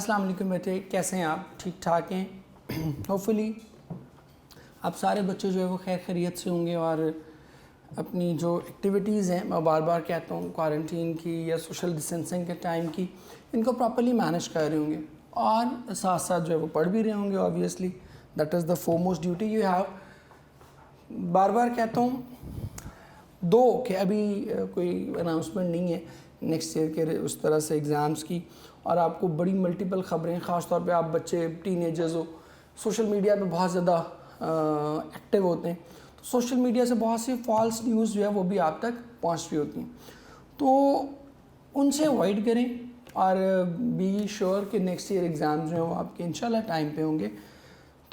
अस्सलाम वालेकुम बेटे, कैसे हैं आप? ठीक ठाक हैं? होपफुली आप सारे बच्चे जो है वो खैर खैरियत से होंगे और अपनी जो एक्टिविटीज़ हैं, मैं बार बार कहता हूँ, क्वारंटीन की या सोशल डिस्टेंसिंग के टाइम की, इनको प्रॉपर्ली मैनेज कर रहे होंगे और साथ साथ जो है वो पढ़ भी रहे होंगे। Obviously that is the foremost duty you have. बार बार कहता हूँ कि अभी कोई अनाउंसमेंट नहीं है नेक्स्ट ईयर के उस तरह से एग्ज़ाम्स की, और आपको बड़ी मल्टीपल ख़बरें, ख़ास तौर पे आप बच्चे टीनेजर्स हो, सोशल मीडिया पे बहुत ज़्यादा एक्टिव होते हैं, तो सोशल मीडिया से बहुत सी फॉल्स न्यूज़ जो है वो भी आप तक पहुंच रही होती हैं, तो उनसे अवॉइड करें और बी श्योर कि नेक्स्ट ईयर एग्ज़ाम्स जो हैं वो आपके इंशाल्लाह टाइम पे होंगे।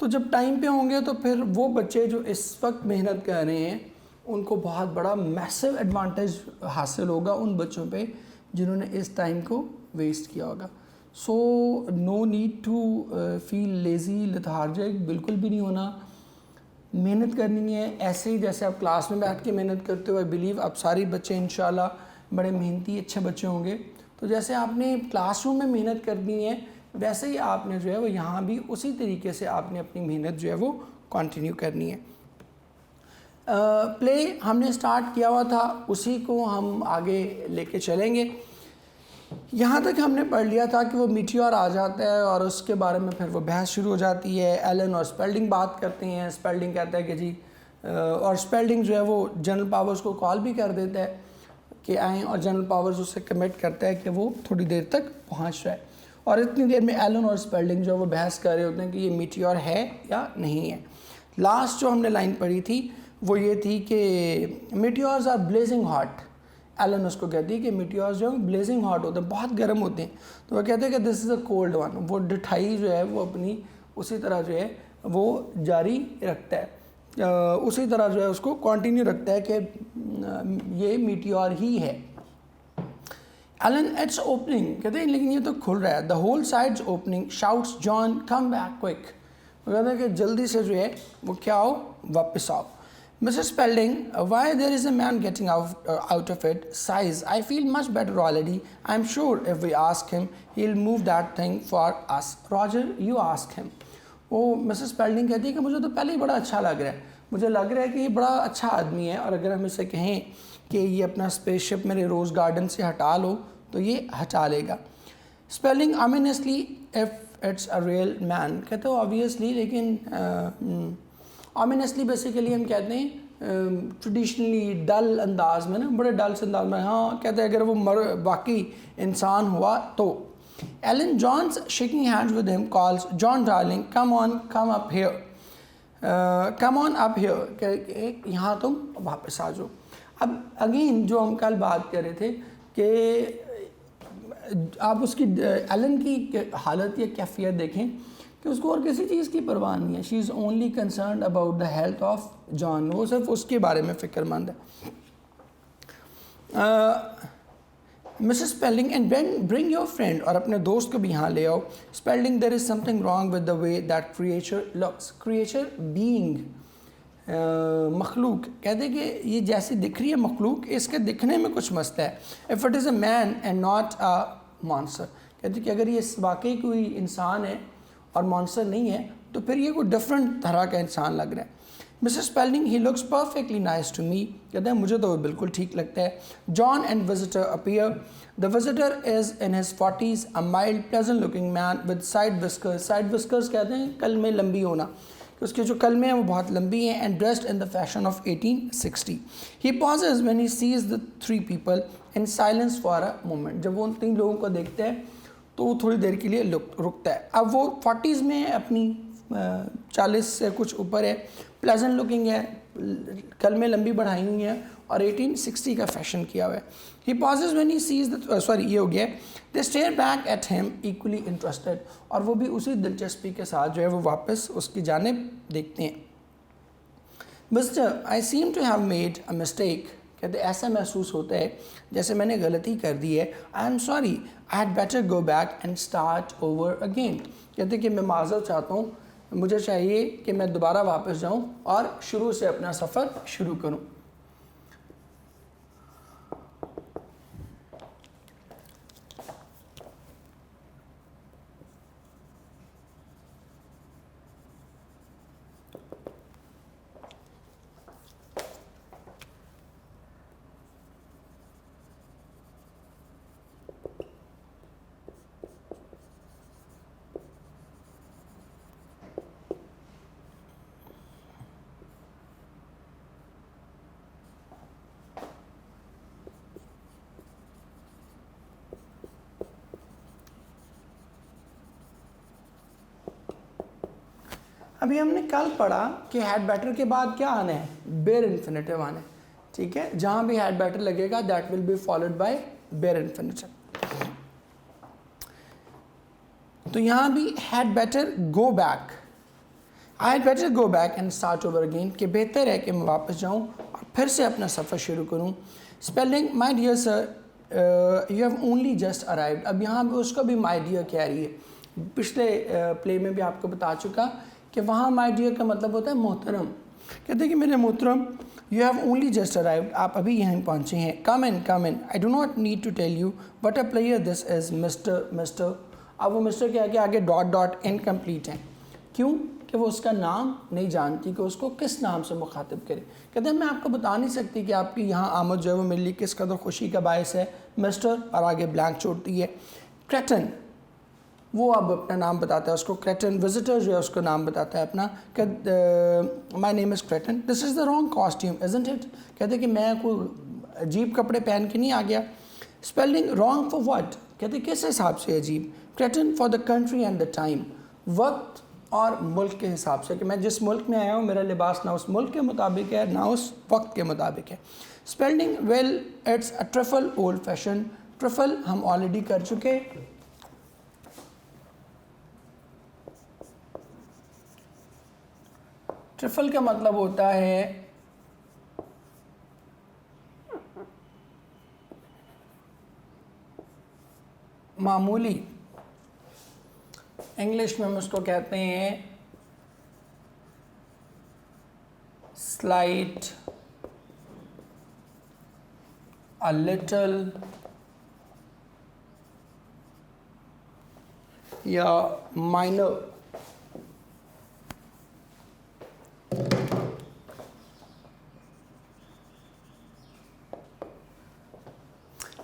तो जब टाइम पे होंगे तो फिर वो बच्चे जो इस वक्त मेहनत कर रहे हैं उनको बहुत बड़ा मैसिव एडवांटेज हासिल होगा उन बच्चों पे जिन्होंने इस टाइम को वेस्ट किया होगा। So no need to feel lazy, lethargic, बिल्कुल भी नहीं होना। मेहनत करनी है ऐसे ही जैसे आप क्लास में बैठ के मेहनत करते हो। आई बिलीव आप सारे बच्चे इंशाल्लाह बड़े मेहनती अच्छे बच्चे होंगे, तो जैसे आपने क्लासरूम में मेहनत करनी है वैसे ही आपने जो है वो यहाँ भी उसी तरीके से आपने अपनी मेहनत जो है वो कंटिन्यू करनी है। प्ले हमने स्टार्ट किया हुआ था, उसी को हम आगे लेके चलेंगे। यहाँ तक हमने पढ़ लिया था कि वो मीटियोर आ जाता है और उसके बारे में फिर वो बहस शुरू हो जाती है। एलन और स्पेल्डिंग बात करते हैं। स्पेल्डिंग कहता है कि जी और स्पेल्डिंग जो है वो जनरल पावर्स को कॉल भी कर देता है कि आएँ, और जनरल पावर्स उससे कमिट करता है कि वो थोड़ी देर तक पहुँच रहा है, और इतनी देर में एलन और स्पेल्डिंग जो है वो बहस कर रहे होते हैं कि ये मीटियोर है या नहीं है। लास्ट जो हमने लाइन पढ़ी थी वो ये थी कि meteors are blazing hot. Ellen उसको कहती है कि मीटियोर्स जो है ब्लेजिंग हॉट होते हैं, बहुत गर्म होते हैं, तो वह कहते हैं कि this is a cold one. वो डिठाई जो है वो अपनी उसी तरह जो है वो जारी रखता है, उसी तरह जो है उसको कंटिन्यू रखता है कि ये मीटियोर ही है। एलन इट्स ओपनिंग, कहते हैं लेकिन ये तो खुल रहा है। The whole side's opening, shouts John come back quick. वो कहते हैं कि जल्दी से जो है वो क्या हो, वापस आओ। Mrs. Spalding, why there is a man getting out of it? Sighs, I feel much better already. I'm sure if we ask him, he'll move that thing for us. Roger, you ask him. वो Mrs Spalding कहती है कि मुझे तो पहले ही बड़ा अच्छा लग रहा है, मुझे लग रहा है कि ये बड़ा अच्छा आदमी है, और अगर हम इसे कहें कि ये अपना स्पेसशिप मेरे रोज़ गार्डन से हटा लो तो ये हटा लेगा। Spelling ominously if it's a real man, कहते हो ऑब्वियसली, लेकिन ऑमिनसली बेसिकली हम कहते हैं ट्रेडिशनली डल अंदाज में ना, बड़े डल से अंदाज में, हाँ कहते हैं अगर वो वाकई इंसान हुआ तो। Ellen John's shaking hands with him calls John darling come on come up here, come on up here, यहाँ तुम वापस आ जाओ। अब अगेन जो हम कल बात कर रहे थे कि आप उसकी एलन की हालत या कैफियत देखें कि उसको और किसी चीज़ की परवाह नहीं है। She is only concerned about the health of John, वो सिर्फ उसके बारे में फ़िक्रमंद है। Mrs Spelding and bring your friend, और अपने दोस्त को भी यहाँ ले आओ। Spelding there is something wrong with the way that creature looks, creature being मखलूक, कहते कि ये जैसी दिख रही है मखलूक, इसके दिखने में कुछ मसला है। If it is a man and not a monster, कहते कि अगर ये वाकई कोई इंसान है और मॉन्स्टर नहीं है तो फिर ये कोई डिफरेंट तरह का इंसान लग रहा है। Mrs Spelding, he looks perfectly nice to me, कहते हैं मुझे तो वो बिल्कुल ठीक लगता है। John and visitor appear, the visitor is in his 40s, a mild pleasant looking man with side whiskers. Side whiskers कहते हैं कलमे लंबी होना, कि उसके जो कलमे हैं वो बहुत लंबी हैं। And dressed in the fashion of 1860। He pauses when he sees the three people in silence for a moment, जब वो उन तीन लोगों को देखते हैं तो वो थोड़ी देर के लिए रुकता है। अब वो 40s में है, अपनी 40 से कुछ ऊपर है, प्लेजेंट लुकिंग है, कलमें लंबी बढ़ाई हुई हैं और 1860 का फैशन किया हुआ है। He pauses when he sees the ये हो गया, they stare back at him equally interested, और वो भी उसी दिलचस्पी के साथ जो है वो वापस उसकी जानिब देखते हैं। Mister, I seem to have made a mistake, कहते ऐसा महसूस होता है जैसे मैंने गलती कर दी है। I am sorry, I had better go back and start over again, कहते कि मैं माज़रत चाहता हूँ, मुझे चाहिए कि मैं दोबारा वापस जाऊँ और शुरू से अपना सफ़र शुरू करूँ। अभी हमने कल पढ़ा कि हैड बेटर के बाद क्या आना है, बेयर इन्फिनेटिव आना है, ठीक है। जहाँ भी हैड बेटर लगेगा that will be followed by bare infinitive. तो यहाँ भी had better go back, I had better go back and start over again, कि बेहतर है कि मैं वापस जाऊँ और फिर से अपना सफ़र शुरू करूँ। Spelding my dear sir you have only just arrived, अब यहाँ पे उसका भी माय डियर कह रही है। पिछले प्ले में भी आपको बता चुका कि वहाँ माय डियर का मतलब होता है मोहतरम। कहते हैं कि मेरे मोहतरम you have only just arrived, आप अभी यहाँ पहुँचे हैं। Come in I do not need to tell you what a player this is mister. अब वो मिस्टर के आगे डॉट डॉट इनकम्प्लीट है, क्यों कि वो उसका नाम नहीं जानती कि उसको किस नाम से मुखातिब करे। कहते हैं मैं आपको बता नहीं सकती कि आपकी यहाँ आमद जो है वो मेरे लिए किस कदर खुशी का बायस है मिस्टर, और आगे ब्लैंक छोड़ती है। क्रेटन, वो अब अपना नाम बताता है उसको क्रेटन। विजिटर जो है उसको नाम बताता है अपना, my name is क्रेटन, this is the wrong costume isn't it. कहते हैं कि मैं कोई अजीब कपड़े पहन के नहीं आ गया। स्पेलिंग रॉन्ग फॉर व्हाट, कहते किस हिसाब से अजीब। क्रेटन for the country and the time, वक्त और मुल्क के हिसाब से, कि मैं जिस मुल्क में आया हूँ मेरा लिबास ना उस मुल्क के मुताबिक है ना उस वक्त के मुताबिक है। Spelling well it's a truffle old fashion, truffle हम ऑलरेडी कर चुके। ट्रफल का मतलब होता है मामूली, इंग्लिश में हम उसको कहते हैं स्लाइट, अ लिटल या minor.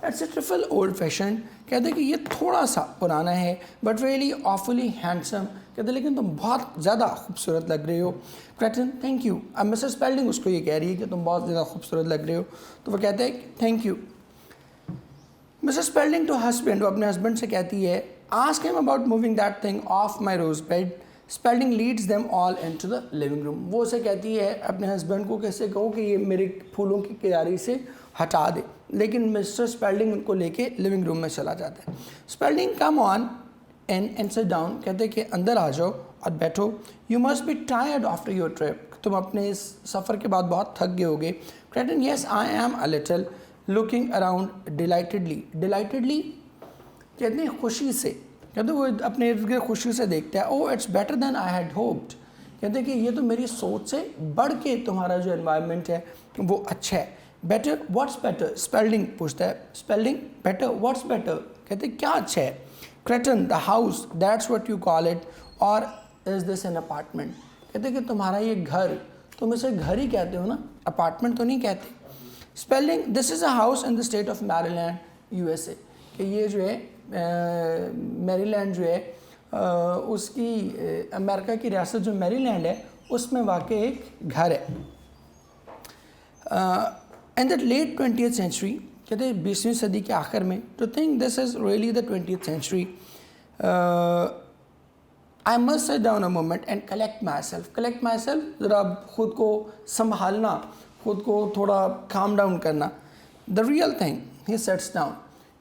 It's a trifle old fashion, कहते हैं कि ये थोड़ा सा पुराना है बट रियली ऑफुली हैंडसम, कहते हैं लेकिन तुम बहुत ज़्यादा खूबसूरत लग रहे हो। क्रेटन थैंक यू, अब मिसेस स्पेल्डिंग उसको ये कह रही है कि तुम बहुत ज़्यादा खूबसूरत लग रहे हो, तो वो कहते हैं thank you. Mrs Spelding to husband, वो अपने हस्बैंड से कहती है ask him about moving that thing of my rose bed. Spelding leads them all into the living room, वो उसे कहती है अपने हस्बैंड को कैसे कहो कि ये मेरे फूलों की क्यारी से हटा दे, लेकिन मिस्टर स्पेल्डिंग उनको लेके लिविंग रूम में चला जाता है। Spalding come on and sit down, कहते हैं कि अंदर आ जाओ और बैठो। You must be tired after your trip, तुम अपने इस सफ़र के बाद बहुत थक गए होगे। Kreton yes I am a little, looking around delightedly, delightedly कहते हैं खुशी से, कहते वो अपने इर्द गिर्द खुशी से देखता है। Oh it's better than I had hoped, कहते हैं कि ये तो मेरी सोच से बढ़ के तुम्हारा जो एनवायरनमेंट है वो अच्छा है। बेटर व्हाट्स बेटर, स्पेल्डिंग पूछता है स्पेल्डिंग बेटर व्हाट्स बेटर, कहते क्या अच्छा है। क्रेटन the house that's what you call it, और इज दिस एन अपार्टमेंट, कहते कि तुम्हारा ये घर, तुम इसे घर ही कहते हो ना, अपार्टमेंट तो नहीं कहते। Spelling this is a house in the state of Maryland USA, कि ये जो है मैरीलैंड जो है उसकी अमेरिका की रियासत जो मैरीलैंड है उसमें वाकई एक घर है। In the late 20th century, कहते हैं 20वीं सदी के आखिर में, to think this is really the 20th century, I must sit down a moment and collect myself, collect myself, ज़रा खुद को संभालना, खुद को थोड़ा काम डाउन करना। The real thing he sets down,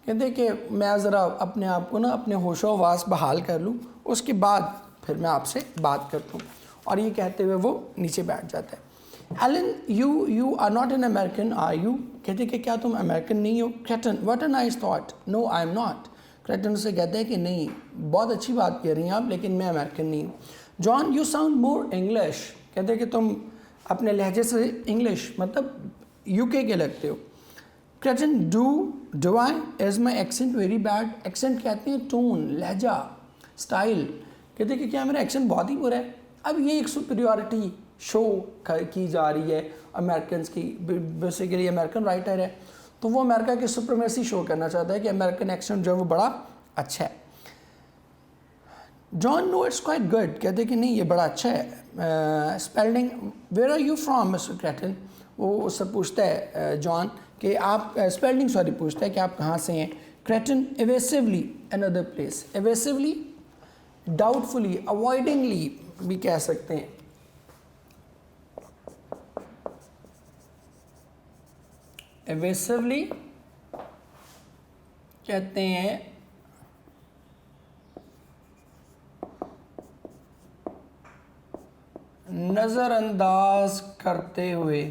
कहते हैं कि मैं ज़रा अपने आप को ना अपने होशो हवास बहाल कर लूँ, उसके बाद फिर मैं आपसे बात करता हूँ, और ये कहते हुए वो नीचे बैठ जाता है। Ellen you are not an American are you, कहते कि क्या तुम अमेरिकन नहीं हो। Kreton what a nice thought, no I am not, Kreton से कहते हैं कि नहीं बहुत अच्छी बात कह रही हैं आप, लेकिन मैं अमेरिकन नहीं हूँ। John you sound more English, कहते हैं कि तुम अपने लहजे से इंग्लिश मतलब यूके के लगते हो। क्रेटन do I is my accent very bad, accent कहते हैं टोन, लहजा, स्टाइल, कहते हैं कि क्या मेरा एक्सेंट बहुत ही बुरा है। अब ये एक सुपीरियॉरिटी शो की जा रही है अमेरिकन की, बेसिकली अमेरिकन राइटर है तो वो अमेरिका की सुप्रीमेसी शो करना चाहता है कि अमेरिकन एक्सेंट जो है वो बड़ा अच्छा है। John no it's quite good, कहते कि नहीं ये बड़ा अच्छा है। Spelding where are you from mister Kreton, वो उससे पूछता है जॉन कि आप स्पेलिंग सॉरी पूछता है कि आप कहाँ से हैं। क्रेटन एवेसिवली अनदर प्लेस, एवेसिवली डाउटफुली, अवॉइडिंगली भी कह सकते हैं। एवेसिवली कहते हैं नज़रअंदाज करते हुए।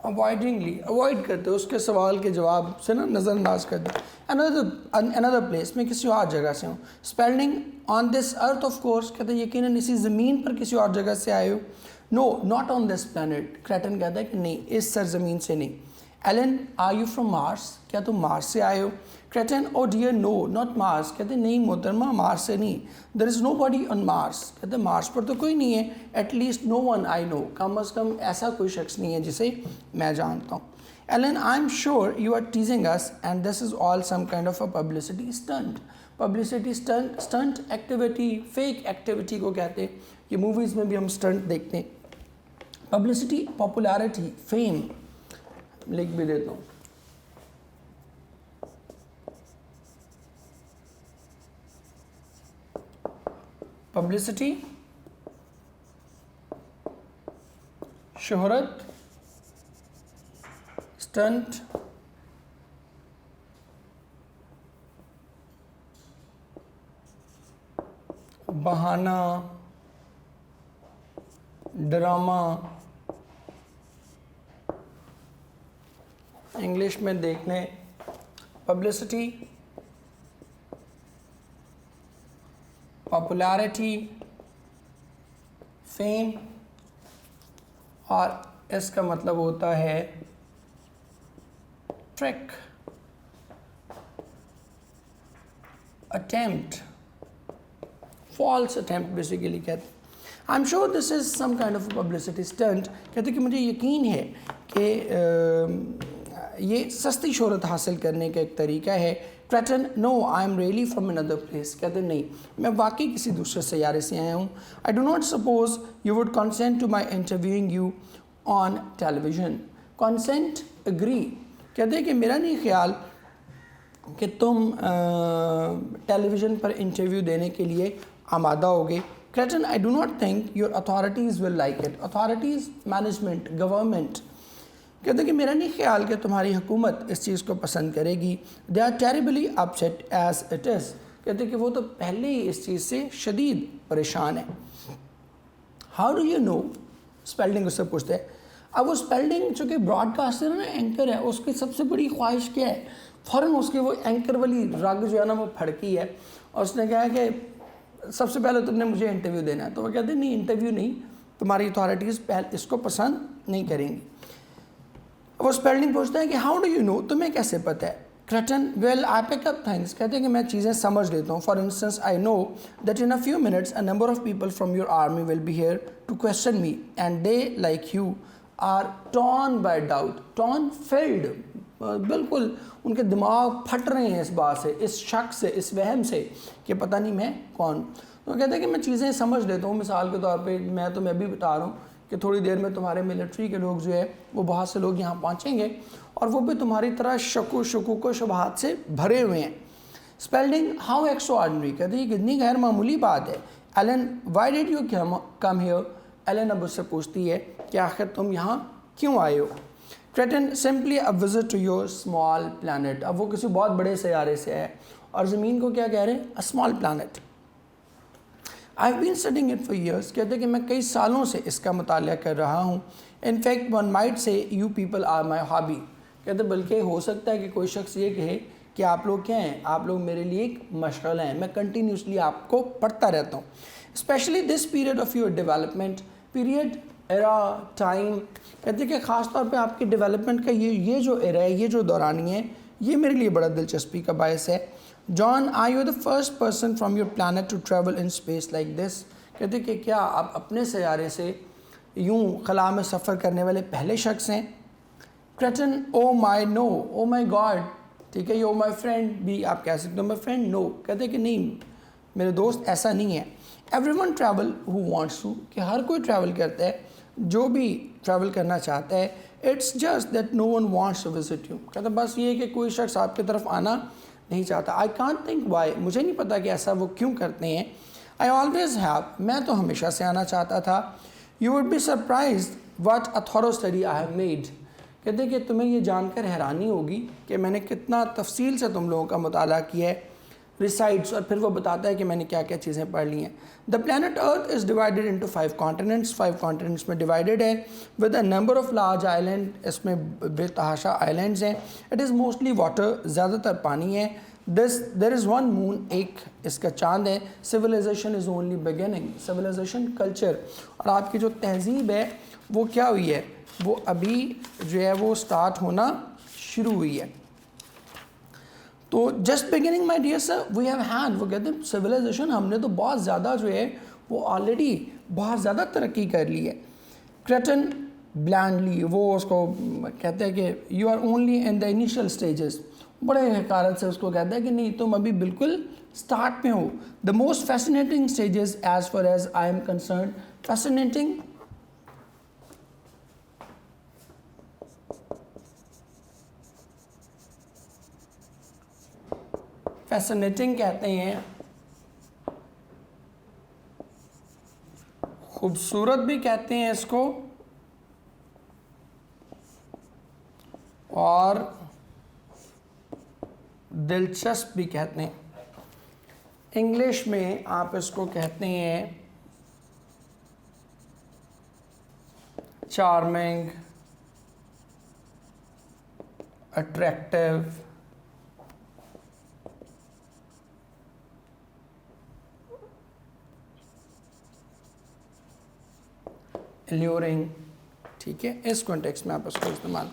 अवॉइडिंगली, अवॉइड करते, उसके सवाल के जवाब से ना नज़रअंदाज करते। अनदर प्लेस, मैं किसी और जगह से हूँ। Spelling on this earth of course कहते हैं यकीनन इसी ज़मीन पर किसी और जगह से आए हो। No not on this planet, Kreton कहता है कि नहीं, इस सरजमीन से नहीं। Ellen are you from Mars, क्या तुम मार्स से आए हो? Kreton oh dear no not Mars, कहते नहीं मोहतरमा मार्स से नहीं। There is nobody on Mars, कहते मार्स पर तो कोई नहीं है। At least no one I know, come as come ऐसा कोई शख्स नहीं है जिसे मैं जानता हूँ। Ellen I am sure you are teasing us and this is all some kind of a publicity stunt. Publicity stunt, stunt activity, fake activity को कहते हैं। ये मूवीज़ में भी हम स्टंट देखते हैं। पब्लिसिटी, पॉपुलैरिटी, फेम, लिख भी देता हूँ। पब्लिसिटी, शोहरत, स्टंट, बहाना, ड्रामा। इंग्लिश में देखने पब्लिसिटी, पॉपुलैरिटी, फेम, और इसका मतलब होता है trick, attempt, false attempt basically कहते हैं। I am sure this is some kind of publicity stunt, कहते कि मुझे यकीन है कि ये सस्ती शोहरत हासिल करने का एक तरीका है। Kreton no I am really from another place, कहते नहीं मैं वाकई किसी दूसरे सैयारे से आया हूँ। I do not suppose you would consent to my interviewing you on television. Consent, agree, कहते हैं कि मेरा नहीं ख्याल कि तुम टेलीविज़न पर इंटरव्यू देने के लिए आमादा होगे। क्रेटन आई do not think your authorities will like it. Authorities, management, government, कहते हैं कि मेरा नहीं ख्याल कि तुम्हारी हुकूमत इस चीज़ को पसंद करेगी। They are terribly upset as it is, कहते हैं कि वो तो पहले ही इस चीज़ से शदीद परेशान है। How do you know, Spalding उससे पूछते हैं। अब वो स्पेल्डिंग चूँकि ब्रॉडकास्टर है ना, एंकर है, उसकी सबसे बड़ी ख्वाहिश क्या है, फ़ौरन उसकी वो एंकर वाली रग जो है ना वो फड़की है, और उसने कहा कि सबसे पहले तुमने मुझे इंटरव्यू देना है। तो वो कहते हैं नहीं, इंटरव्यू नहीं, तुम्हारी अथॉरिटीज़ इसको पसंद नहीं करेंगी। वो स्पेलिंग पूछता है कि हाउ डू यू नो, तुम्हें कैसे पता है? Kreton well I pick up things, कहते हैं कि मैं चीज़ें समझ लेता हूँ। For instance I know that in a few minutes a number of people from your army will be here to question me and they like you are torn by doubt. Torn, filled, बिल्कुल उनके दिमाग फट रहे हैं इस बात से, इस शक से, इस वहम से कि पता नहीं मैं कौन। तो कहते हैं कि मैं चीज़ें समझ लेता हूँ। मिसाल के तौर पे मैं भी बता रहा हूँ कि थोड़ी देर में तुम्हारे मिलिट्री के लोग जो है वो बहुत से लोग यहाँ पहुँचेंगे और वो भी तुम्हारी तरह शकूक शुबहात से भरे हुए हैं। स्पेलिंग हाउ एक्स्ट्राऑर्डिनरी, कहते हैं कितनी गैर मामूली बात है। Ellen why did you come here, Ellen अब उससे पूछती है कि आखिर तुम यहाँ क्यों आए हो? Kreton simply a visit to your small planet, अब वो किसी बहुत बड़े सैयारे से है और ज़मीन को क्या कह रहे हैं, a small planet. I have been studying it for years, कहते हैं कि मैं कई सालों से इसका मुताला कर रहा हूँ। In fact one might say you people are my hobby, कहते बल्कि हो सकता है कि कोई शख्स ये कहे कि आप लोग क्या हैं, आप लोग मेरे लिए एक मशगला हैं, मैं कंटिन्यूसली आपको पढ़ता रहता हूँ। Specially this period of your development, period, era, time, कहते हैं कि ख़ास तौर पे आपके डेवलपमेंट का ये जो एरा है, ये जो दौरानी है, ये मेरे लिए बड़ा दिलचस्पी का बायस है। John I you the first person from your planet to travel in space like this, कहते कि क्या आप अपने सैयारे से यूँ खला में सफ़र करने वाले पहले शख्स हैं? क्रेटन ओ my no, O my God, ठीक है, यो माई फ्रेंड भी आप कह सकते हो, माई फ्रेंड नो, कहते कि नहीं मेरे दोस्त ऐसा नहीं है। Everyone travel who wants to, कि हर कोई ट्रैवल करता है जो भी ट्रैवल करना चाहता है, it's just that no one wants to visit you. कहता बस ये कि कोई शख्स आपकी तरफ आना नहीं चाहता। आई कांट थिंक वाई, मुझे नहीं पता कि ऐसा वो क्यों करते हैं। आई ऑलवेज हैव, मैं तो हमेशा से आना चाहता था। You would be surprise what a thorough study I have made. कहते कि तुम्हें ये जानकर हैरानी होगी कि मैंने कितना तफसील से तुम लोगों का मुताला किया है, रिसाइड्स, और फिर वो बताता है कि मैंने क्या क्या चीज़ें पढ़ ली हैं। The planet earth is divided into 5 continents, 5 continents में डिवाइडेड है with a number of large island, इसमें बेतहाशा आइलैंड्स हैं। इट इज़ मोस्टली वाटर, ज़्यादातर पानी है। देर इज़ वन मून, एक इसका चांद है। Civilization is only beginning, civilization culture और आपकी जो तहजीब है वो क्या हुई है, वो अभी जो है वो स्टार्ट होना शुरू हुई है। तो just beginning my dear sir, we have had, वो कहते हैं सिविलाइजेशन, हमने तो बहुत ज़्यादा जो है वो ऑलरेडी बहुत ज़्यादा तरक्की कर ली है। क्रेटन ब्लैंडली, वो उसको कहते हैं कि you are only in the initial stages, बड़े हकारत से उसको कहता है कि नहीं तुम अभी बिल्कुल स्टार्ट में हो। The most fascinating stages as far as I am concern, fascinating fascinating कहते हैं, खूबसूरत भी कहते हैं इसको, और दिलचस्प भी कहते हैं। इंग्लिश में आप इसको कहते हैं चार्मिंग, अट्रैक्टिव, एल्यूरिंग, ठीक है, इस कॉन्टेक्स्ट में आप उसको इस्तेमाल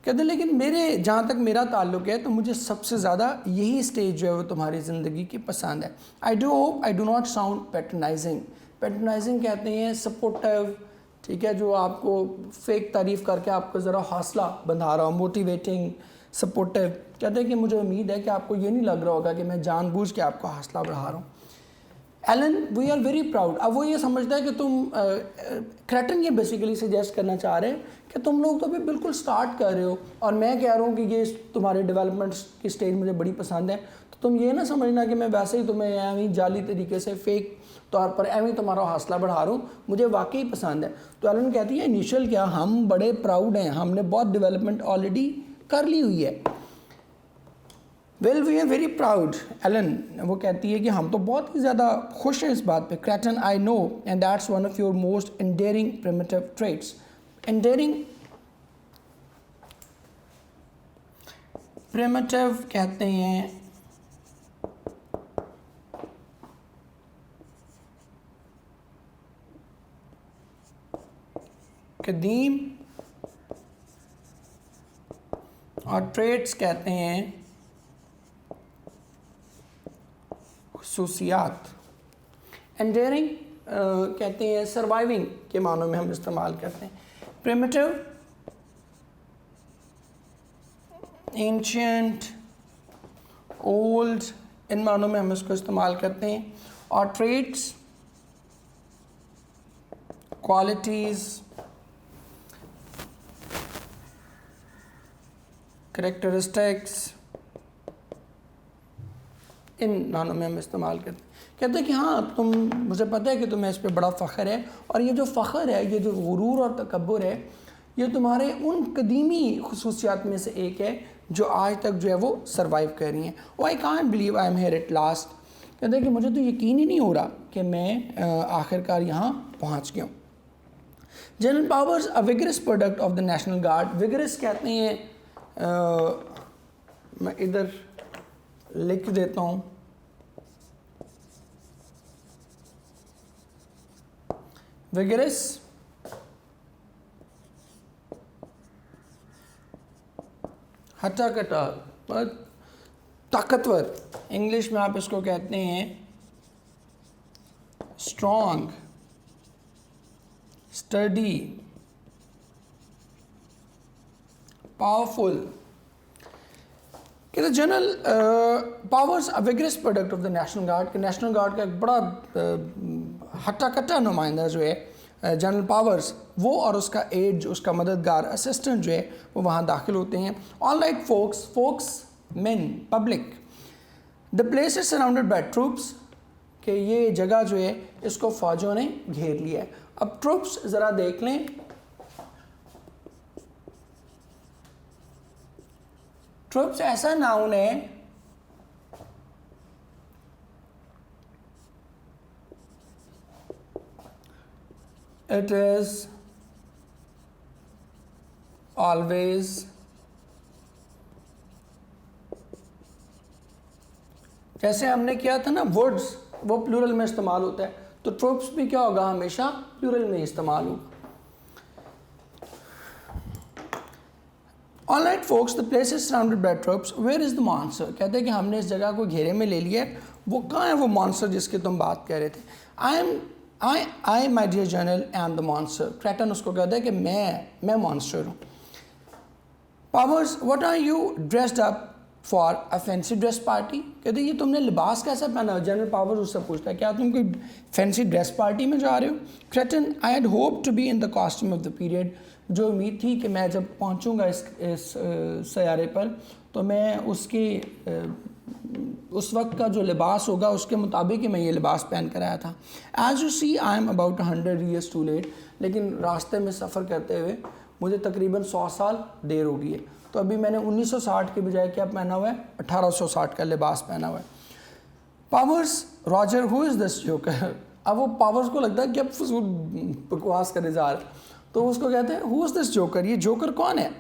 कहते हैं। लेकिन मेरे जहाँ तक मेरा ताल्लुक़ है तो मुझे सबसे ज़्यादा यही स्टेज जो है वो तुम्हारी ज़िंदगी की पसंद है। I do hope I do not sound patronising, patronising कहते हैं सपोर्टिव, ठीक है, जो आपको फेक तारीफ़ करके आपको ज़रा हौसला बंधा रहा हो, मोटिवेटिंग, सपोर्टिव। कहते हैं कि मुझे उम्मीद है कि आपको ये नहीं लग रहा होगा कि मैं जानबूझ के आपको हौसला बढ़ा रहा हूँ। Ellen, we are very proud. अब वो ये समझता है कि तुम क्रेटन ये बेसिकली सजेस्ट करना चाह रहे हैं कि तुम लोग तो अभी बिल्कुल स्टार्ट कर रहे हो और मैं कह रहा हूँ कि ये तुम्हारे डेवलपमेंट की स्टेज मुझे बड़ी पसंद है, तो तुम ये ना समझना कि मैं वैसे ही तुम्हें एवं जाली तरीके से फेक तौर पर एवं तुम्हारा हौसला बढ़ा रहा हूँ, मुझे वाकई पसंद है। तो एलन कहती है इनिशियल क्या, हम बड़े प्राउड हैं, हमने बहुत डेवलपमेंट ऑलरेडी कर ली हुई है। Well we are very proud Ellen, वो कहती है कि हम तो बहुत ही ज़्यादा खुश हैं इस बात पे। Kreton, I know and that's one of your most endearing primitive traits. Endearing, primitive कहते हैं कदीम, और ट्रेट्स कहते हैं खुसूसियात। एंडेयरिंग कहते हैं सर्वाइविंग के मानों में हम इस्तेमाल करते हैं। प्रिमिटिव, एंशियंट, ओल्ड, इन मानों में हम इसको इस्तेमाल करते हैं। और ट्रेट्स, क्वालिटीज़, करेक्टरिस्टिक्स, इन मानों में हम इस्तेमाल करते हैं। कहते हैं कि हाँ तुम, मुझे पता है कि तुम्हें इस पे बड़ा फ़ख्र है, और ये जो फ़ख्र है, ये जो गुरूर और तकब्बुर है, ये तुम्हारे उन कदीमी खुसूसियात में से एक है जो आज तक जो है वो सर्वाइव कर रही हैं। Oh I can't believe I am here at last. कहते हैं कि मुझे तो यकीन ही नहीं हो रहा कि मैं आखिरकार यहाँ पहुँच गया हूँ। General powers, a vigorous product of the national guard. Vigorous कहते हैं, मैं इधर लिख देता हूँ, विगरस, हटा कटा, ताकतवर। इंग्लिश में आप इसको कहते हैं स्ट्रॉन्ग, स्टडी, पावरफुल। कहते general powers a vigorous product of the national guard, के नेशनल गार्ड का एक बड़ा हट्टा कट्टा नुमाइंदा जो है जनरल पावर्स, वो और उसका एड जो उसका मददगार असिस्टेंट जो है वो वहाँ दाखिल होते हैं। All right folks men public, the place is surrounded by troops, कि ये जगह जो है इसको फौजों ने घेर लिया है। अब ट्रूप्स ज़रा देख लें, ट्रूप्स ऐसा नाउन है it is always जैसे हमने किया था ना वुड्स, वो प्लूरल में इस्तेमाल होता है, तो ट्रूप्स भी क्या होगा, हमेशा प्लूरल में इस्तेमाल होगा। All right folks, the place is surrounded by troops, where is the monster, कहते हैं कि हमने इस जगह को घेरे में ले लिया है, वो कहाँ है वो मॉन्स्टर जिसकी तुम बात कर रहे थे। I my dear general am the monster, Kreton उसको कहता है कि मैं मॉन्स्टर हूँ। Powers, what are you dressed up for a fancy dress party, कहते ये तुमने लिबास कैसा पहना। जनरल पावर्स उससे पूछता है क्या तुम कोई फैंसी ड्रेस पार्टी में जा रहे हो। Kreton, I had hope to be in the costume of the period, जो उम्मीद थी कि मैं जब पहुँचूँगा इस सयारे पर तो मैं उसके उस वक्त का जो लिबास होगा उसके मुताबिक ही मैं ये लिबास पहन कर आया था। As you see I am about 100 years too late, लेकिन रास्ते में सफ़र करते हुए मुझे तकरीबन 100 साल देर हो गई है, तो अभी मैंने 1960 के बजाय क्या पहना हुआ है, 1860 का लिबास पहना हुआ है। Powers, Roger who is this joker, अब वो पावर्स को लगता है कि अब फजूल बकवास करे जा रहे, तो उसको कहते हैं हु इज़ दिस जोकर, ये जोकर कौन है।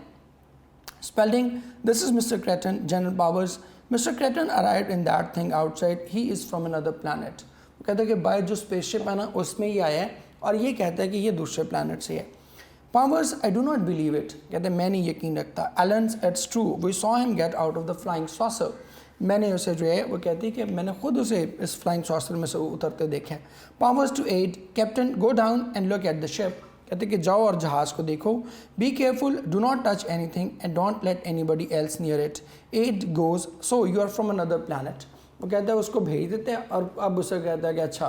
Spelling, this is mister Kreton. General Powers, mister Kreton arrived in that thing outside, he is from another planet, वो कहते हैं कि बाय जो स्पेसशिप है ना उसमें ही आया है और ये कहता है कि ये दूसरे प्लानट से है। Powers, I do not believe it, कहते हैं मैं नहीं यकीन रखता। Ellen, it's true, we saw him get out of the flying saucer, मैंने उसे जो है वो कहती है कि मैंने खुद उसे इस फ्लाइंग सॉसर में से उतरते देखा है। Powers to Ed, captain go down and look at the ship, कहते कि जाओ और जहाज़ को देखो। Be careful, do not touch anything and don't let anybody else near it, Ed goes so you are from another planet, वो कहते हैं उसको भेज देते हैं और अब उसे कहता है कि अच्छा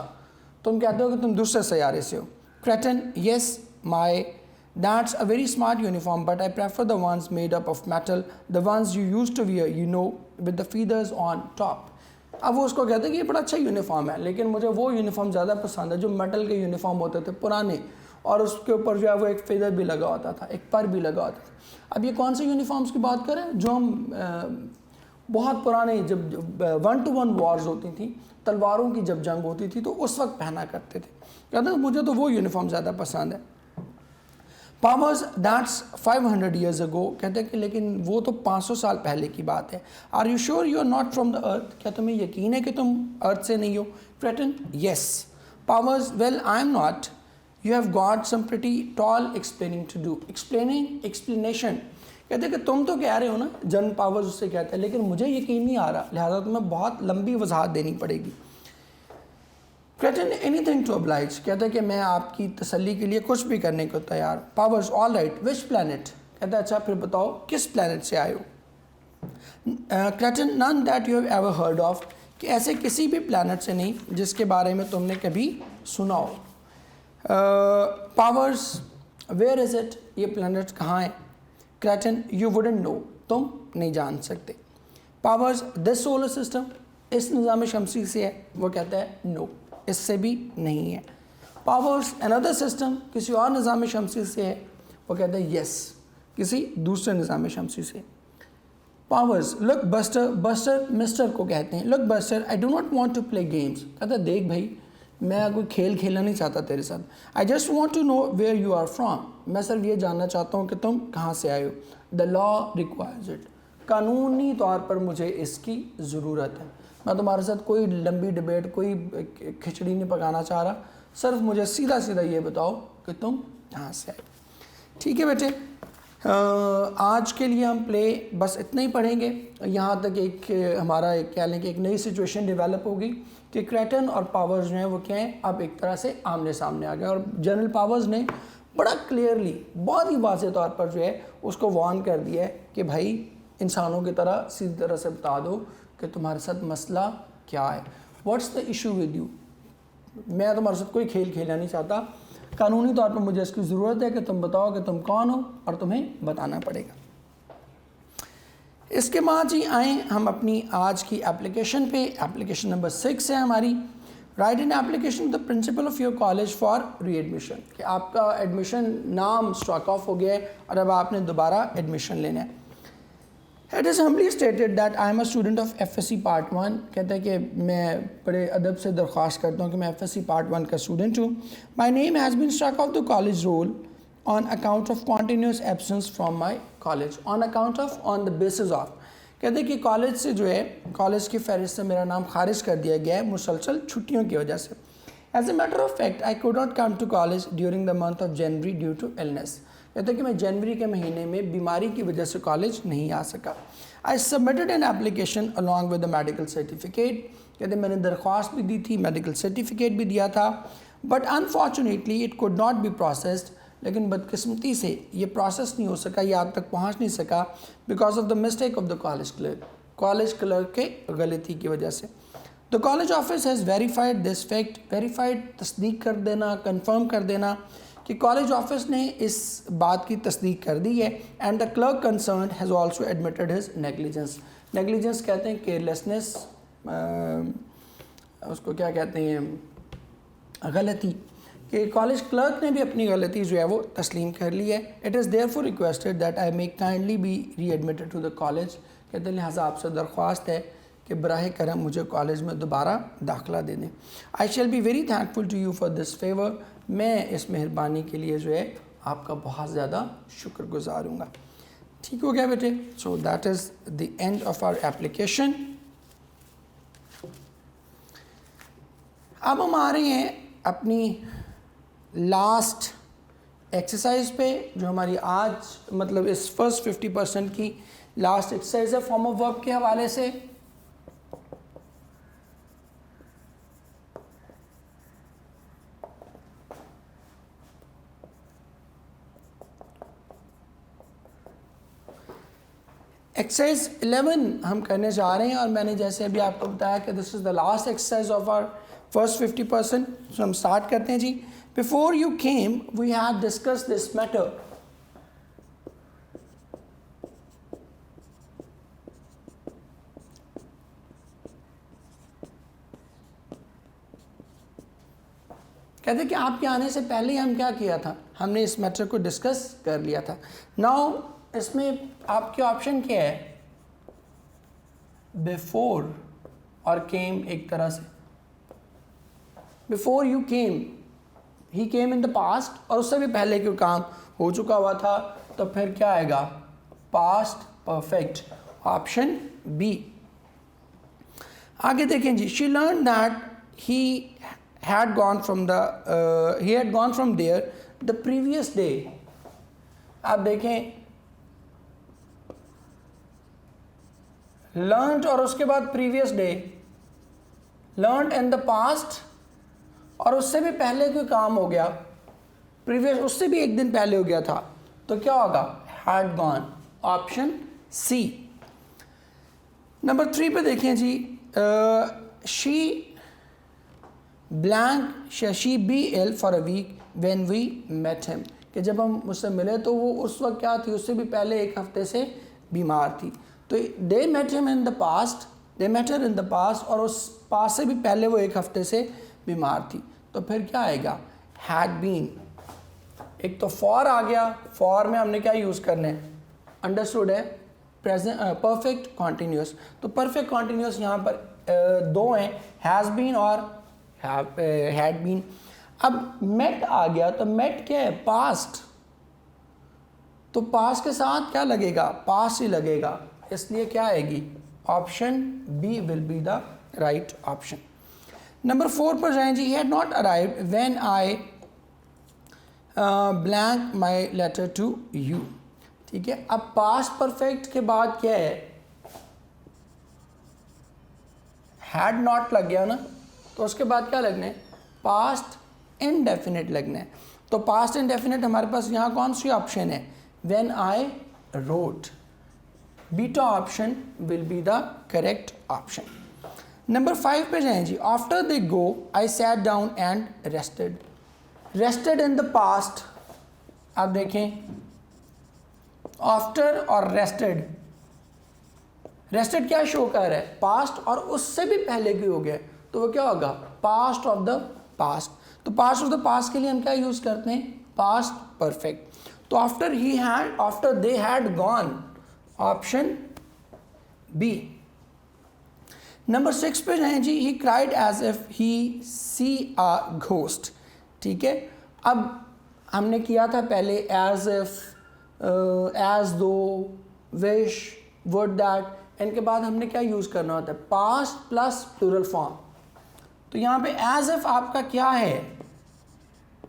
तुम कहते हो कि तुम दूसरे सैयारे से हो। Kreton, yes my that's a very smart uniform but I prefer the ones made up of metal, the ones you use to wear you know with the feathers on top. अब वो उसको कहते हैं कि ये बड़ा अच्छा यूनिफॉर्म है, लेकिन मुझे वो यूनिफॉर्म ज़्यादा पसंद है जो मेटल के यूनिफॉर्म होते थे पुराने, और उसके ऊपर जो है वो एक फेदर भी लगा होता था, एक पर भी लगा होता था। अब ये कौन से यूनिफॉर्म्स की बात करें, जो हम बहुत पुराने जब 1-to-1 वॉर्स होती थी, तलवारों की जब जंग होती थी तो उस वक्त पहना करते थे। कहते हैं मुझे तो वो यूनिफॉर्म ज़्यादा पसंद है। पावर्स, दैट्स 500 years ago, कहते हैं कि लेकिन वो तो 500 साल पहले की बात है। Are you sure you are not from the earth, क्या तुम्हें यकीन है कि तुम अर्थ से नहीं हो। Kreton, yes. Powers, well I am not, you have got some pretty tall explaining to do, explanation, कहते हैं कि तुम तो कह रहे हो ना, जनरल पावर्स उससे कहते हैं, लेकिन मुझे यकीन नहीं आ रहा, लिहाजा तुम्हें बहुत लंबी वजाहत देनी पड़ेगी। क्रैटन, एनीथिंग टू oblige, कहते हैं कि मैं आपकी तसल्ली के लिए कुछ भी करने को तैयार। पावर्स, ऑल राइट, विच प्लानट, कहते हैं अच्छा फिर बताओ किस प्लानट से आए हो। Kreton, none that you have ever heard of, कि ऐसे किसी भी प्लानट से नहीं जिसके बारे में तुमने कभी सुना हो। पावर्स, वेयर इज़ इट, ये प्लानट कहाँ है। क्रैटन, यू वुडेंट नो, तुम नहीं जान सकते। पावर्स, दिस सोलर सिस्टम, इस निज़ाम शमसी से है, वो कहता है नो, इससे भी नहीं है। पावर्स, अनदर सिस्टम, किसी और निज़ाम शमसी से है, वो कहता है यस, किसी दूसरे निज़ाम शमसी से। Powers, look buster, buster mister को कहते हैं, look buster, I do not want to play games, कहता है देख भाई मैं कोई खेल खेलना नहीं चाहता तेरे साथ। I just want to know where you are from, मैं सिर्फ ये जानना चाहता हूँ कि तुम कहाँ से आए हो। द लॉ रिक्वायर्स इट, कानूनी तौर पर मुझे इसकी ज़रूरत है। मैं तुम्हारे साथ कोई लंबी डिबेट, कोई खिचड़ी नहीं पकाना चाह रहा, सिर्फ मुझे सीधा सीधा ये बताओ कि तुम कहाँ से आए। ठीक है बेटे, आज के लिए हम प्ले बस इतना ही पढ़ेंगे। यहाँ तक एक हमारा एक कह लें कि एक नई सिचुएशन डेवलप होगी कि क्रैटन और पावर्स जो हैं वो क्या हैं, अब एक तरह से आमने सामने आ गए, और जनरल पावर्स ने बड़ा क्लियरली, बहुत ही वाज़ेह तौर पर जो है उसको वार्न कर दिया है कि भाई इंसानों की तरह सीधी तरह से बता दो कि तुम्हारे साथ मसला क्या है, what's the issue with you. मैं तुम्हारे साथ कोई खेल खेलना नहीं चाहता, कानूनी तौर पर मुझे इसकी ज़रूरत है कि तुम बताओ कि तुम कौन हो और तुम्हें बताना पड़ेगा। इसके बाद जी आए हम अपनी आज की एप्लीकेशन पे। एप्लीकेशन नंबर 6 है हमारी, right in application the principle of your college for readmission, कि आपका एडमिशन नाम स्ट्राइक ऑफ हो गया है और अब आपने दोबारा एडमिशन लेना है। It is humbly stated that I am a student of FSC part 1, कहता है कि मैं बड़े अदब से दरख्वास्त करता हूँ कि मैं FSC पार्ट 1 का स्टूडेंट हूँ। My name has been struck off the college roll on account of continuous absence from my college, on account of, on the basis of, कहते हैं कि कॉलेज से जो है, कॉलेज की फहरिस्त से मेरा नाम खारिज कर दिया गया है मुसलसल छुट्टियों की वजह से। As a matter of fact I could not come to college during the month of January due to illness, कहते हैं कि मैं जनवरी के महीने में बीमारी की वजह से कॉलेज नहीं आ सका। I submitted an application along with the medical certificate, कहते हैं मैंने दरख्वास्त भी दी थी, मेडिकल सर्टिफिकेट भी दिया था, but unfortunately it could not be processed, लेकिन बदकिस्मती से ये प्रोसेस नहीं हो सका, ये आप तक पहुंच नहीं सका, because of the mistake of the college clerk के गलती की वजह से। The college office has verified this fact, verified तस्दीक कर देना, कंफर्म कर देना कि कॉलेज ऑफिस ने इस बात की तस्दीक कर दी है। And the clerk concern has also admitted his negligence, negligence कहते हैं केयरलेसनेस, उसको क्या कहते हैं, गलती, कि कॉलेज क्लर्क ने भी अपनी गलती जो है वो तस्लीम कर ली है। It is therefore requested that I may kindly be री एडमिटेड टू द कॉलेज, कहते हैं लिहाजा आपसे दरख्वास्त है कि बराह करम मुझे कॉलेज में दोबारा दाखिला दे दें। I shall be very thankful to you for this favour, मैं इस मेहरबानी के लिए जो है आपका बहुत ज़्यादा शुक्रगुजार हूँगा। ठीक हो गया बेटे? So that is the end of our application. अब हम आ रहे हैं अपनी लास्ट एक्सरसाइज पे, जो हमारी आज मतलब इस फर्स्ट 50% की लास्ट एक्सरसाइज है फॉर्म ऑफ वर्ब के हवाले से। एक्सरसाइज 11 हम करने जा रहे हैं, और मैंने जैसे अभी आपको बताया कि this is the last exercise of our first 50%। So हम स्टार्ट करते हैं जी। Before you came we have discuss this matter, कहते कि आपके आने से पहले हम क्या किया था, हमने इस मैटर को डिस्कस कर लिया था। नाउ इसमें आपके ऑप्शन क्या है, बिफोर और केम, एक तरह से before you came, he came in the past, और उससे भी पहले कोई काम हो चुका हुआ था, तो फिर क्या आएगा, पास्ट परफेक्ट, ऑप्शन बी। आगे देखें जी, she learn that he had gone from there the previous day। आप देखें learned और उसके बाद previous day, learned in the past, और उससे भी पहले कोई काम हो गया, previous उससे भी एक दिन पहले हो गया था, तो क्या होगा, had gone, option C. Number 3 पे देखें जी, she blank she be ill for a week when we met him, कि जब हम उससे मिले तो वो उस वक्त क्या थी, उससे भी पहले एक हफ्ते से बीमार थी। तो they met him in the past, they met her in the past, और उस पास से भी पहले वो एक हफ्ते से बीमार थी, तो फिर क्या आएगा, had been। एक तो for आ गया, for में हमने क्या यूज़ करना है, अंडरस्टूड है, प्रेजेंट परफेक्ट कॉन्टीन्यूस, तो परफेक्ट कॉन्टीन्यूस यहाँ पर दो हैं, हैज़ बीन और हैड बीन। अब मेट आ गया, तो मेट क्या है, पास्ट, तो पास्ट के साथ क्या लगेगा, पास्ट ही लगेगा, इसलिए क्या आएगी, option B will be the right option. Number 4 पर जाएं जी, he had not arrived when I blank my letter to you. ठीक है, अब पास्ट परफेक्ट के बाद क्या है, हैड नॉट लग गया ना, तो उसके बाद क्या लगना है, पास्ट इनडेफिनिट लगना है। तो पास्ट इनडेफिनिट हमारे पास यहाँ कौन सी ऑप्शन है, when I wrote, beta option will be the correct option. Number 5 पे जाएं जी, after they go I sat down and rested. Rested in the past, आप देखें आफ्टर और रेस्टेड, रेस्टेड क्या शो कर रहा है, पास्ट और उससे भी पहले की हो गया, तो वो क्या होगा, पास्ट ऑफ द पास्ट। तो पास्ट ऑफ द पास्ट के लिए हम क्या यूज करते हैं, पास्ट परफेक्ट। तो after he had, after they had gone, option B. Number 6 पे जाएं जी, he cried as if he see a ghost. ठीक है, अब हमने किया था पहले as if, as though, wish, would that, इनके बाद हमने क्या यूज़ करना होता है, पास्ट प्लस प्लूरल फॉर्म। तो यहाँ पे एज इफ आपका क्या है,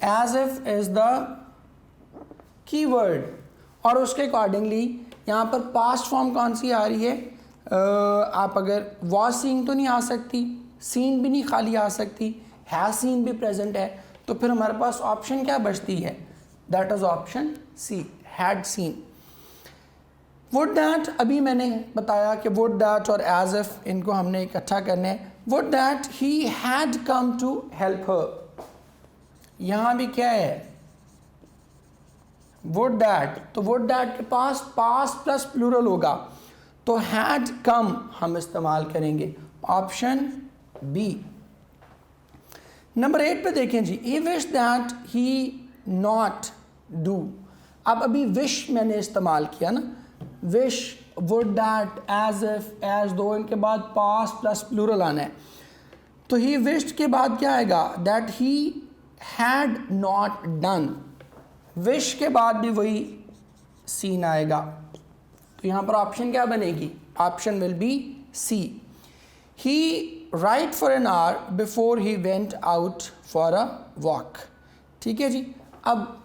as if is the keyword, और उसके अकॉर्डिंगली यहाँ पर पास्ट फॉर्म कौन सी आ रही है, आप अगर वॉज सीइंग तो नहीं आ सकती, सीन भी नहीं खाली आ सकती, हैज सीन भी प्रेजेंट है, तो फिर हमारे पास ऑप्शन क्या बचती है, that is option C, had seen. Would that, अभी मैंने बताया कि वुड दैट और एज इफ इनको हमने इकट्ठा करना है। Would that he had come to help her, यहाँ भी क्या है, वुड दैट, तो वुड दैट के पास पास्ट प्लस प्लूरल होगा, तो हैड कम हम इस्तेमाल करेंगे, ऑप्शन बी। नंबर 8 पे देखें जी, he wish that he not do. अब अभी विश मैंने इस्तेमाल किया ना, wish, would that, as if, as though, इनके बाद पास्ट प्लस प्लूरल आना है, तो ही विश्ड के बाद क्या आएगा, that he had not done, wish के बाद भी वही सीन आएगा, तो यहाँ पर ऑप्शन क्या बनेगी, option will be C. He right for an hour before he went out for a walk. ठीक है जी, अब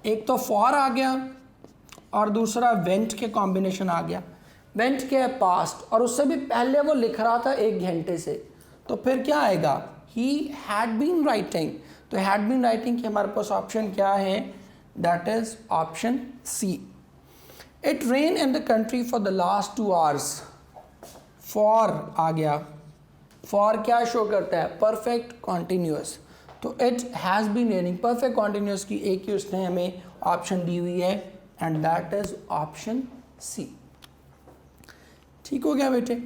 एक तो फॉर आ गया और दूसरा वेंट के कॉम्बिनेशन आ गया। वेंट के है पास्ट, और उससे भी पहले वो लिख रहा था 1 घंटे से, तो फिर क्या आएगा, ही हैड बीन राइटिंग, तो हैड बीन राइटिंग के हमारे पास ऑप्शन क्या है, that is option C. It rain in the country for the last 2 hours, for आ गया, फॉर क्या शो करता है, परफेक्ट कॉन्टिन्यूस, तो it has been raining, perfect continuous की एक ही उसने हमें ऑप्शन दी हुई है, and that is option C. ठीक हो गया बेटे,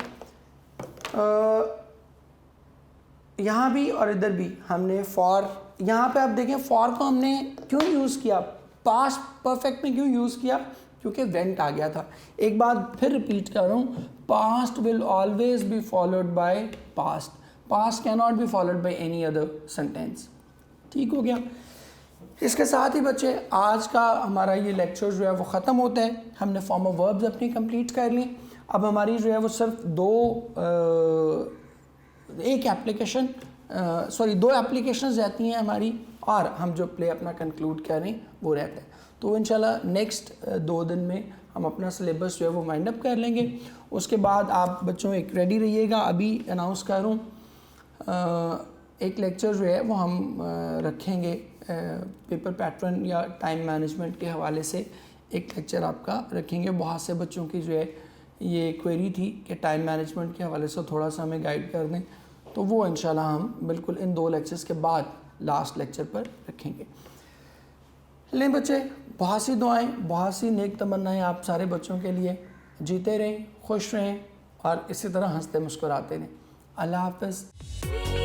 यहाँ भी और इधर भी हमने फॉर, यहाँ पे आप देखें फॉर को हमने क्यों यूज़ किया, पास्ट परफेक्ट में क्यों यूज़ किया, क्योंकि वेंट आ गया था। एक बात फिर रिपीट कर रहा हूँ, past will always be followed bye past, past can not be followed by any other sentence. ठीक हो गया, इसके साथ ही बच्चे आज का हमारा ये लेक्चर जो है वो ख़त्म होता है। हमने फॉर्म ऑफ वर्ब्स अपनी कंप्लीट कर ली। अब हमारी जो है वो सिर्फ दो एप्लीकेशंस रहती हैं हमारी, और हम जो प्ले अपना कंक्लूड कर रहे हैं वो रहता है। तो इंशाल्लाह नेक्स्ट 2 दिन में हम अपना सिलेबस जो है वो वाइंड अप कर लेंगे। उसके बाद आप बच्चों एक रेडी रहिएगा, अभी अनाउंस करूँ एक लेक्चर जो है वो हम रखेंगे पेपर पैटर्न या टाइम मैनेजमेंट के हवाले से, एक लेक्चर आपका रखेंगे। बहुत से बच्चों की जो है ये क्वेरी थी कि टाइम मैनेजमेंट के हवाले से थोड़ा सा हमें गाइड कर दें, तो वो इंशाल्लाह हम बिल्कुल इन 2 लेक्चर्स के बाद लास्ट लेक्चर पर रखेंगे। लें बच्चे, बहुत सी दुआएं, बहुत सी नेक तमन्नाएं आप सारे बच्चों के लिए। जीते रहें, खुश रहें और इसी तरह हंसते मुस्कुराते रहें। अल्लाह हाफ़िज़।